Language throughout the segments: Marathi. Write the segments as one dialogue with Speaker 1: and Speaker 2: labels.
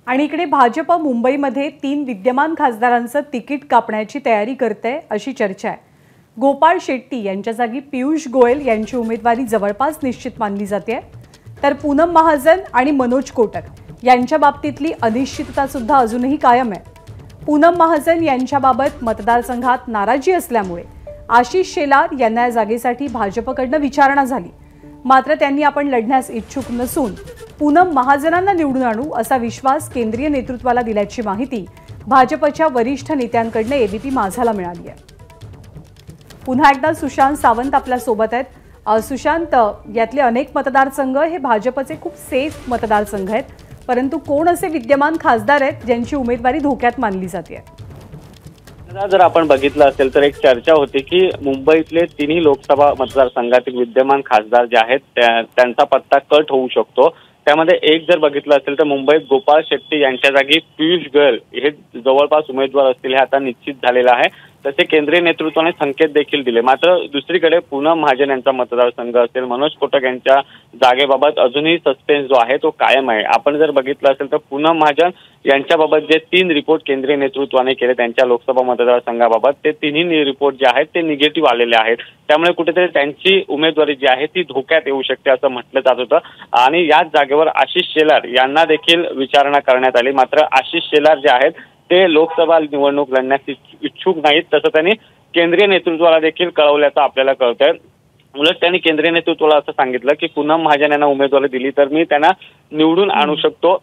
Speaker 1: आणि इकडे भाजप मुंबईमध्ये 3 विद्यमान खासदारांचं तिकीट कापण्याची तयारी करते अशी चर्चा आहे। गोपाळ शेट्टी यांच्या जागी पियुष गोयल यांची उमेदवारी जवळपास निश्चित मानली जाते, तर पूनम महाजन आणि मनोज कोटक यांच्या बाबतीतली अनिश्चितता सुद्धा अजूनही कायम आहे। पूनम महाजन यांच्याबाबत मतदारसंघात नाराजी असल्यामुळे आशिष शेलार यांना या जागेसाठी भाजपकडून विचारणा झाली, मात्र त्यांनी आपण लढण्यास इच्छुक नसून पूनम महाजनांना निवडून आणू असा विश्वास केंद्रीय नेतृत्वाला दिल्याची माहिती भाजपच्या वरिष्ठ नेत्यांकडून एबीपी माझाला मिळाली आहे। पुन्हा एकदा सुशांत सावंत आपल्या सोबत आहेत। सुशांत, यातले अनेक मतदारसंघ हे भाजपचे खूप सेफ मतदारसंघ आहेत, परंतु कोण असे विद्यमान खासदार आहेत ज्यांची उमेदवारी धोक्यात मानली जाते?
Speaker 2: जर आपण बघितलं असेल तर एक चर्चा होती की मुंबईतले तिन्ही लोकसभा मतदारसंघातील विद्यमान खासदार जे आहेत त्यांचा पत्ता कट होऊ शकतो। त्यामध्ये एक जर बघितलं असेल तर मुंबईत गोपाळ शेट्टी यांच्या जागी पियुष गोयल हे जवळपास उमेदवार असतील हे आता निश्चित झालेलं आहे। तसे केंद्रीय नेतृत्वाने संकेत देखील दिले। मात्र दुसरीकडे पूनम महाजन यांचा मतदारसंघ असेल, मनोज कोटक यांच्या जागेबाबत अजूनही सस्पेन्स जो आहे तो कायम आहे। आपण जर बघितलं असेल तर पूनम महाजन यांच्याबाबत जे 3 रिपोर्ट केंद्रीय नेतृत्वाने केले त्यांच्या लोकसभा मतदारसंघाबाबत, ते तिन्ही रिपोर्ट जे आहेत ते निगेटिव्ह आलेले आहेत। त्यामुळे कुठेतरी त्यांची उमेदवारी जी आहे ती धोक्यात येऊ शकते असं म्हटलं जात होतं। आणि याच जागेवर आशिष शेलार यांना देखील विचारणा करण्यात आली, मात्र आशिष शेलार जे आहेत ते लोकसभा निवडणूक लढण्यास इच्छुक नाहीत, तसं त्यांनी केंद्रीय नेतृत्वाला देखील कळवल्याचं आपल्याला कळतंय। उलट त्यांनी केंद्रीय नेतृत्वाला असं सांगितलं की पूनम महाजन यांना उमेदवारी दिली तर मी त्यांना निवडून आणू शकतो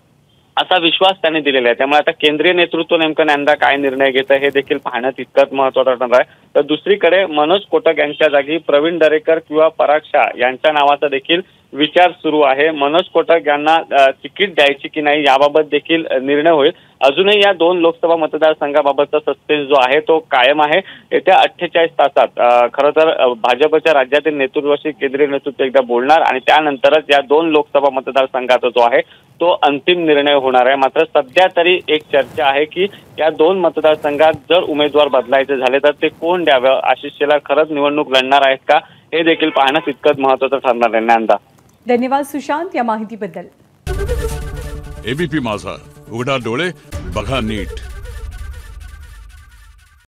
Speaker 2: असा विश्वास त्यांनी दिलेला आहे। त्यामुळे आता केंद्रीय नेतृत्व नेमकं यंदा काय निर्णय घेतं हे देखील पाहणं तितकंच महत्त्वाचं ठरणार आहे। तर दुसरीकडे मनोज कोटक यांच्या जागी प्रवीण दरेकर किंवा पराग शाह यांच्या नावाचा देखील विचार सुरू आहे। मनोज कोटक यांना तिकीट द्यायची की नाही याबाबत देखील निर्णय होईल। अजूनही या 2 लोकसभा मतदारसंघाबाबतचा सस्पेन्स जो आहे तो कायम आहे। येत्या 48 तासात खरं तर भाजपच्या राज्यातील नेतृत्वाशी केंद्रीय नेतृत्व एकदा बोलणार आणि त्यानंतरच या 2 लोकसभा मतदारसंघाचा जो आहे तो अंतिम निर्णय होणार आहे। मात्र सध्या तरी एक चर्चा आहे की या 2 मतदारसंघात जर उमेदवार बदलायचे झाले तर ते कोण द्यावं, आशिष शेलार खरंच निवडणूक लढणार आहेत का हे देखील पाहणं तितकंच महत्त्वाचं ठरणार आहे। नंदा,
Speaker 1: धन्यवाद सुशांत या माहितीबद्दल।
Speaker 3: एबीपी माझा, उघडा डोळे बघा नीट।